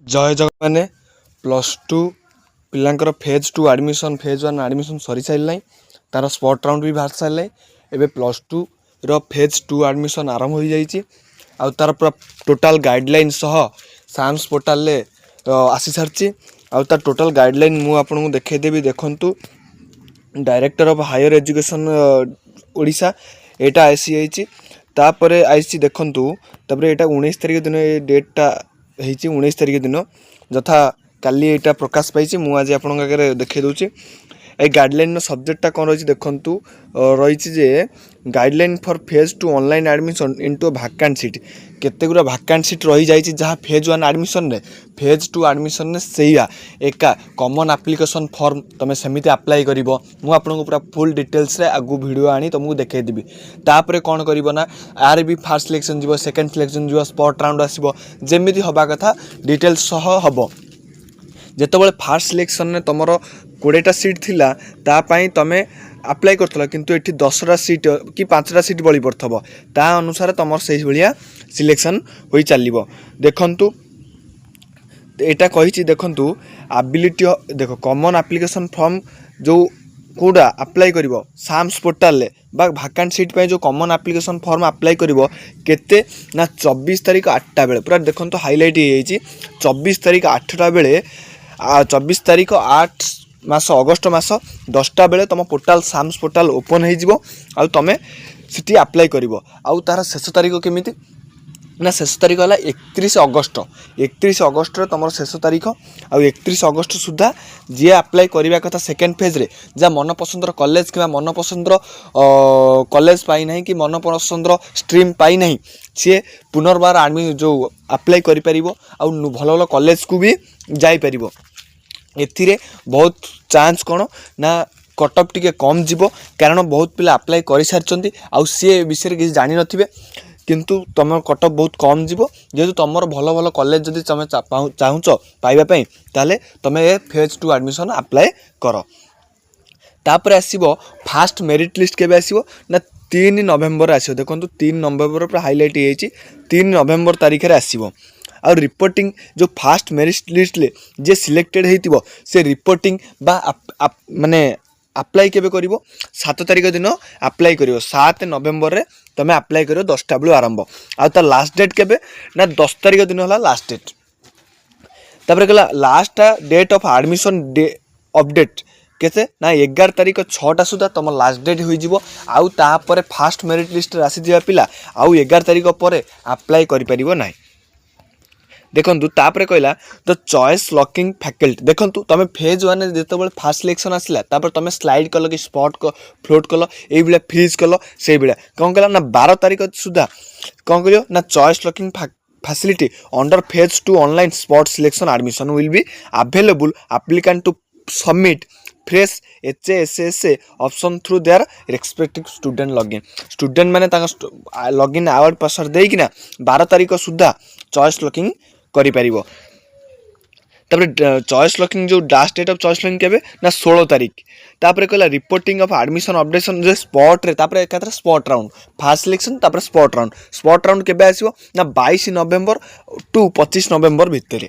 जय जगत मैंने प्लस टू पिलांकर phase two admission phase one admission सरी सारे तार स्पॉट राउंड भी बाहर सारे एवं plus two phase two admission आरंभ हो जाइए आ तार पूरा टोटाल गाइडलाइन सह साम्स पोर्टाल आसी सारी आ तार टोटाल गाइडलाइन मु आपको देखदेवी देखु director of higher education Odisha एटा आसी तापर आई देखु तापर यहाँ 19 तारिख दिन ये डेटा होती 19 तारिख दिन यथा काली यहाँ प्रकाश पाई मुझे आपे देखे दूसरी ए गाइडलाइन सब्जेक्टा कौन रही देखु रही guideline for phase two online admission into vacant seat केते गुरा वैकेंट सीट रही जाए जहाँ फेज वन एडमिशन रे फेज टू एडमिशन से एका कॉमन एप्लिकेशन फॉर्म तुम सेमती अप्लाई कर मुझे पूरा फुल डिटेल्स रे आगु वीडियो आनी तुमको देखदेवी तापर कौन कर ना यार भी फास्ट सिलेक्शन जीव सेकेंड सिलेक्शन जीव स्पॉट राउंड आसो जमी हवा कथा डिटेल्स सह हम जिते फास्ट सिलेक्शन में तुम 20टा सीट थिला तापाई तमें अप्लाई करथला किंतु एठी 10टा सीट कि 5टा सीट बळी पड़थबो ता अनुसार तमर सही भलिया सिलेक्शन होई चलिबो देखंतु एटा कहिछि देखंतु एबिलिटी देखो कॉमन एप्लिकेशन फॉर्म जो कोडा अप्लाई करिवो साम्स पोर्टल ले बा वैकेंट सीट पे जो कॉमन एप्लिकेशन फॉर्म अप्लाई करिवो केते ना 24 तारिख 8टा बेले पूरा देखंतु हाईलाइट हे जाइछि 24 तारिख 8टा बेले 24 तारिख 8 मास अगस्ट मास 10टा बेले तुम पोर्टाल साम्स पोर्टाल ओपन हो तुम सीटी अप्लाई कर तार शेष तारिख केमी ना शेष तारिख है 31 अगस्ट 31 अगस्ट तुम शेष तारिख आ 31 अगस्ट सुधा जी अप्लाई करने कथा सेकेंड फेज रे जहाँ मन पसंदर कॉलेज कि मन पसंदर कॉलेज पाई ना कि मन पसंदर स्ट्रीम पाई ना सी पुनर्बार आर्मी जो अप्लाई कर भल भल कॉलेज को भी जापर एथिरे बहुत चांस कौन ना कटअप टिके कम जीवो कारण बहुत पिला अप्लाई कर सारी आउ सी विषय किसी जानी नथिबे किंतु तुम कटअप बहुत कम जीवो जेहेतु तुम भल भल कॉलेज जदि तुम चाहूच पाइबापी ताले तुम फेज टू एडमिशन अप्लाई कर तापर आसीबो फास्ट मेरिट लिस्ट केबे आसीबो ना 3 नवेम्बर आसीबो देखो 3 नवेम्बर पर हाईलाइट होती 3 नवेम्बर तारीख रे आसीबो और रिपोर्टिंग जो फास्ट मेरिट लिस्ट ले जे सिलेक्टेड होइतिबो से रिपोर्टिंग बा माने अप्लाई केबे करिवो 7 तारिख दिन अप्लाई करिवो 7 नवेम्बर रे तमे अप्लाई करिवो 10टा बेलू आरंभ आ ता लास्ट डेट केबे ना 10 तारिख दिन होला लास्ट डेट तापर कहला लास्ट डेट ऑफ एडमिशन डे अपडेट केते ना 11 तारिख 6टा सुधा तुम लास्ट डेट हो जीवो आउ तापर फास्ट मेरिट लिस्ट रे आसी दिया पिला आउ 11 तारिख पर अप्लाई करि परिवो नाही देखु तापर कहला द चॉइस लॉकिंग फैकल्टी देखु तुम फेज वन जो फास्ट सिलेक्शन आसला तुम स्लाइड कल कि स्पॉट फ्लोट कल ये फ्रीज कल से कौन कल ना 12 तारिख सुधा कौन कर ना choice locking facility under phase two online spot selection admission will be available applicant to submit fresh HASSA option through their respective student login student माने लॉगिन आवर्ड पासवर्ड देकिना 12 तारिख सुधा चॉइस लॉकिंग करि परिबो तापर चॉइस लॉकिंग जो last date of choice locking केबे ना 16 तारिख तापर कहला रिपोर्टिंग ऑफ एडमिशन अपडेशन जो स्पॉट रे तापर एकात्र स्पॉट राउंड फास्ट सिलेक्शन तापर स्पॉट राउंड केबे आसीबो ना 22 नवेम्बर टू 25 नवेम्बर भितर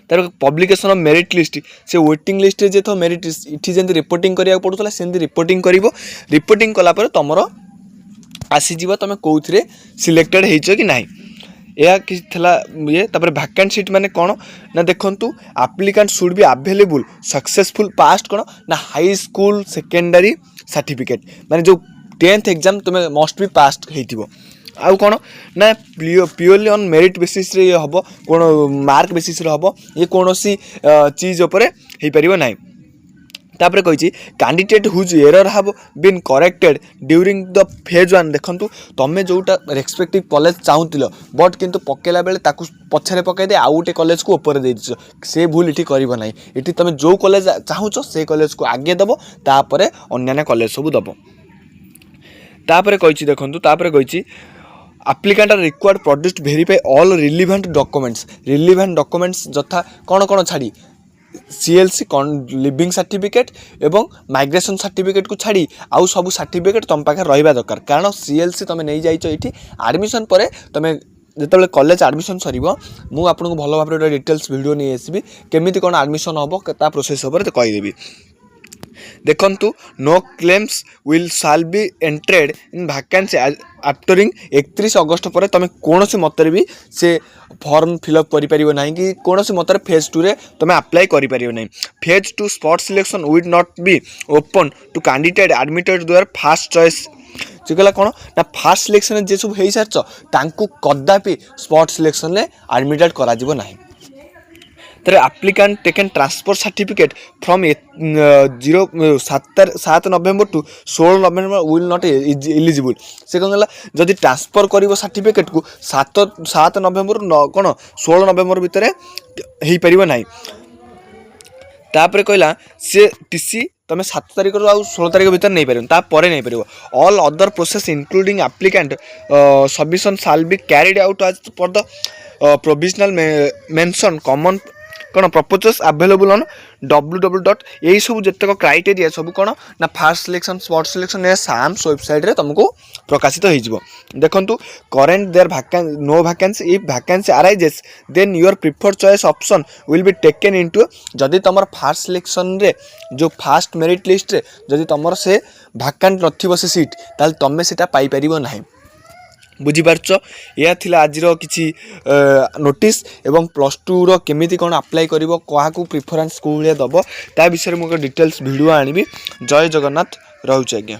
तार पब्लिकेशन ऑफ मेरिट लिस्ट से वेटिंग लिस्ट जे तो मेरिट इठी जेंति रिपोर्टिंग करिया पड़ुतला सेंति रिपोर्टिंग करिवो रिपोर्टिंग कला पर तमरो आसी जीवो तमे कोउथरे सिलेक्टेड हेइछो कि नाही या कि थला ये तापर वैकेंट सीट माने कोन ना देखंतु applicant should be available successful passed कोन ना हाई स्कूल सेकेंडरी सर्टिफिकेट माने जो 10th एग्जाम तुमे मस्ट बी पास्ट हेइतिबो आउ कौन ना प्योरली ऑन मेरिट बेसिस रे हम कौन मार्क बेसिस रे हम ये कौन सी चीज उपर हो पार ना तापर कही candidate whose error have been corrected during the phase one देखंतु तमें जोटा रेस्पेक्टिव कॉलेज चाहूल बट किंतु पकेला बेले ताकू पछरे पकई दे आउ गोटे कॉलेज को ऊपर दे से भूल इठी करब ना इठी तुम जो कॉलेज चाहूच से कॉलेज को आगे दब तापर अन्य कॉलेज सब दब तापर कही देखंतु तापर कही applicant are required produce to verify all relevant documents जथा कौन कौन छाड़ी CLC लिविंग सर्टिफिकेट एवं माइग्रेशन सर्टिफिकेट को छाड़ी आउ सब सर्टिफिकेट तुम पाखे रहा दरकार कारण CLC तुम नहीं जाइए ये एडमिशन पर तुम ଯେତେବେଳେ କଲେଜ ଆଡ଼ମିସନ୍ ସରିବ ମୁଁ ଆପଣଙ୍କୁ ଭଲ ଭାବରେ ଗୋଟେ ଡିଟେଲ୍ସ ଭିଡ଼ିଓ ନେଇ ଆସିବି କେମିତି କ'ଣ ଆଡ଼ମିସନ୍ ହେବ ତା ପ୍ରୋସେସ୍ ଉପରେ କହିଦେବି। ଦେଖନ୍ତୁ नो क्लेम्स विल साल बी एंट्रेड इन भैकेंसी आफ्टरिंग 31 अगस्त पर तुम कौन मतरे भी से फॉर्म फिलअप करें ना कि कौन मतरे फेज 2 रे तुम अप्लाई करें ना। Phase 2 spot selection will not be open to candidate admitted their first choice. से कहला कौन ना फास्ट सिलेक्शन जे सब हो सारी कदापि स्पॉट सिलेक्शन में एडमिटेड करा ना। तर applicant taken transfer certificate from 7 November to 16 November will not eligible. से कौन जदि ट्रांसफर कर सर्टिफिकेट को 7 नवेम्बर कौन 16 नवेम्बर भितर हो पार ना। तापर कहला से टीसी तुम 7 तारिख रु 16 तारिख भीतर नहीं पार तापर नहीं पार। All other process including applicant submission shall be carried out as per the provisional mention common कौन प्रपोजल्स अवेलेबल ऑन www. यही सब जितक क्राइटेरिया सब कौन ना first selection spot selection SAMS website रे तुमको प्रकाशित हो। देखंतु current there no vacancy if vacancy arises then your preferred choice option will be taken into. जदि तुम फास्ट सिलेक्शन रे जो फास्ट मेरिट लिस्ट रे जदि तुम से वैकेंट नथिबो से सीट ताल तुम सेटा पाई परिबो नाही। बुझीपारछ यह थिला आज किसी नोटिस एवं +2 केमिति कौन अप्लाई करिवो क्या प्रिफरेन्स को दब ता विषय में डिटेल्स वीडियो आनिबी। जय जगन्नाथ, रहुछि आज्ञा।